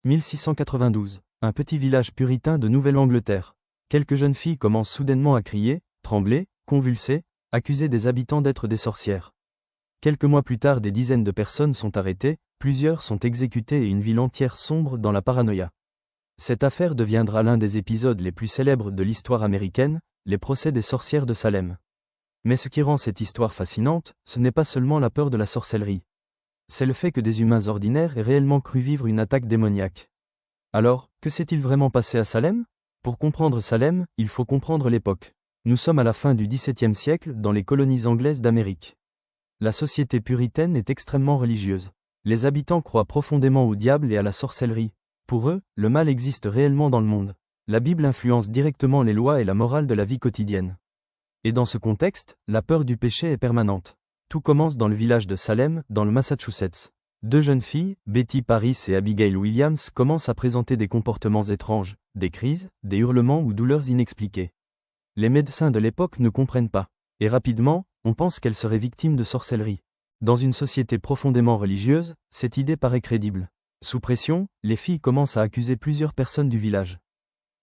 1692. Un petit village puritain de Nouvelle-Angleterre. Quelques jeunes filles commencent soudainement à crier, trembler, convulser, accuser des habitants d'être des sorcières. Quelques mois plus tard, des dizaines de personnes sont arrêtées, plusieurs sont exécutées et une ville entière sombre dans la paranoïa. Cette affaire deviendra l'un des épisodes les plus célèbres de l'histoire américaine, les procès des sorcières de Salem. Mais ce qui rend cette histoire fascinante, ce n'est pas seulement la peur de la sorcellerie. C'est le fait que des humains ordinaires aient réellement cru vivre une attaque démoniaque. Alors, que s'est-il vraiment passé à Salem? Pour comprendre Salem, il faut comprendre l'époque. Nous sommes à la fin du XVIIe siècle dans les colonies anglaises d'Amérique. La société puritaine est extrêmement religieuse. Les habitants croient profondément au diable et à la sorcellerie. Pour eux, le mal existe réellement dans le monde. La Bible influence directement les lois et la morale de la vie quotidienne. Et dans ce contexte, la peur du péché est permanente. Tout commence dans le village de Salem, dans le Massachusetts. Deux jeunes filles, Betty Paris et Abigail Williams, commencent à présenter des comportements étranges, des crises, des hurlements ou douleurs inexpliquées. Les médecins de l'époque ne comprennent pas. Et rapidement, on pense qu'elles seraient victimes de sorcellerie. Dans une société profondément religieuse, cette idée paraît crédible. Sous pression, les filles commencent à accuser plusieurs personnes du village.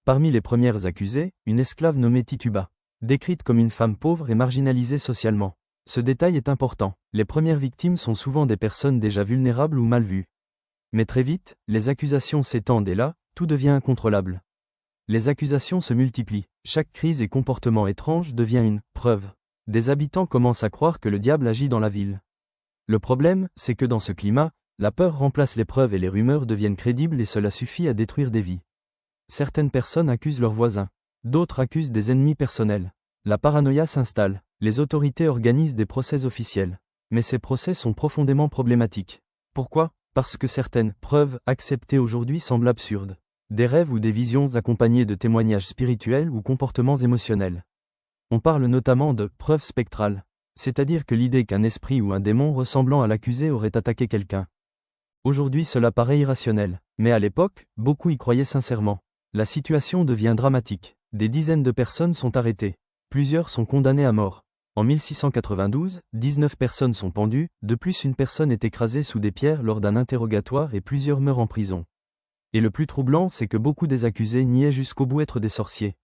Parmi les premières accusées, une esclave nommée Tituba, décrite comme une femme pauvre et marginalisée socialement. Ce détail est important. Les premières victimes sont souvent des personnes déjà vulnérables ou mal vues. Mais très vite, les accusations s'étendent et là, tout devient incontrôlable. Les accusations se multiplient. Chaque crise et comportement étrange devient une preuve. Des habitants commencent à croire que le diable agit dans la ville. Le problème, c'est que dans ce climat, la peur remplace les preuves et les rumeurs deviennent crédibles et cela suffit à détruire des vies. Certaines personnes accusent leurs voisins. D'autres accusent des ennemis personnels. La paranoïa s'installe. Les autorités organisent des procès officiels. Mais ces procès sont profondément problématiques. Pourquoi? Parce que certaines preuves acceptées aujourd'hui semblent absurdes. Des rêves ou des visions accompagnés de témoignages spirituels ou comportements émotionnels. On parle notamment de preuves spectrales, c'est-à-dire que l'idée qu'un esprit ou un démon ressemblant à l'accusé aurait attaqué quelqu'un. Aujourd'hui cela paraît irrationnel, mais à l'époque, beaucoup y croyaient sincèrement. La situation devient dramatique. Des dizaines de personnes sont arrêtées. Plusieurs sont condamnées à mort. En 1692, 19 personnes sont pendues, de plus une personne est écrasée sous des pierres lors d'un interrogatoire et plusieurs meurent en prison. Et le plus troublant, c'est que beaucoup des accusés niaient jusqu'au bout être des sorciers.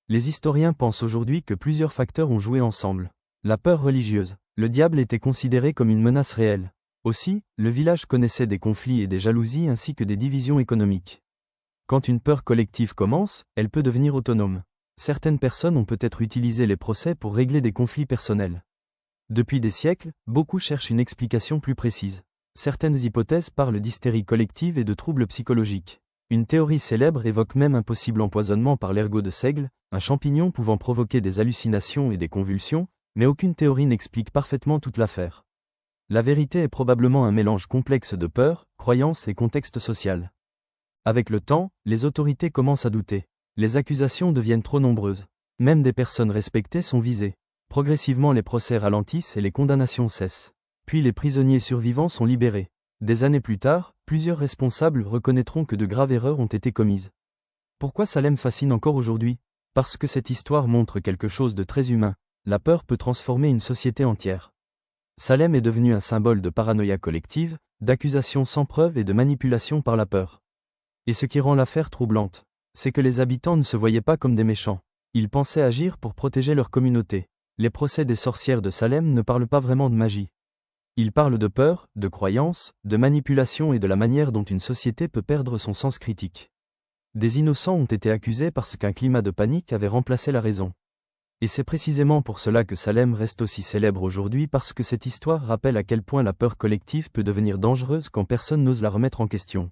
Les historiens pensent aujourd'hui que plusieurs facteurs ont joué ensemble. La peur religieuse. Le diable était considéré comme une menace réelle. Aussi, le village connaissait des conflits et des jalousies ainsi que des divisions économiques. Quand une peur collective commence, elle peut devenir autonome. Certaines personnes ont peut-être utilisé les procès pour régler des conflits personnels. Depuis des siècles, beaucoup cherchent une explication plus précise. Certaines hypothèses parlent d'hystérie collective et de troubles psychologiques. Une théorie célèbre évoque même un possible empoisonnement par l'ergot de seigle, un champignon pouvant provoquer des hallucinations et des convulsions, mais aucune théorie n'explique parfaitement toute l'affaire. La vérité est probablement un mélange complexe de peur, croyances et contexte social. Avec le temps, les autorités commencent à douter. Les accusations deviennent trop nombreuses. Même des personnes respectées sont visées. Progressivement les procès ralentissent et les condamnations cessent. Puis les prisonniers survivants sont libérés. Des années plus tard, plusieurs responsables reconnaîtront que de graves erreurs ont été commises. Pourquoi Salem fascine encore aujourd'hui? Parce que cette histoire montre quelque chose de très humain. La peur peut transformer une société entière. Salem est devenu un symbole de paranoïa collective, d'accusations sans preuve et de manipulation par la peur. Et ce qui rend l'affaire troublante, c'est que les habitants ne se voyaient pas comme des méchants. Ils pensaient agir pour protéger leur communauté. Les procès des sorcières de Salem ne parlent pas vraiment de magie. Ils parlent de peur, de croyance, de manipulation et de la manière dont une société peut perdre son sens critique. Des innocents ont été accusés parce qu'un climat de panique avait remplacé la raison. Et c'est précisément pour cela que Salem reste aussi célèbre aujourd'hui parce que cette histoire rappelle à quel point la peur collective peut devenir dangereuse quand personne n'ose la remettre en question.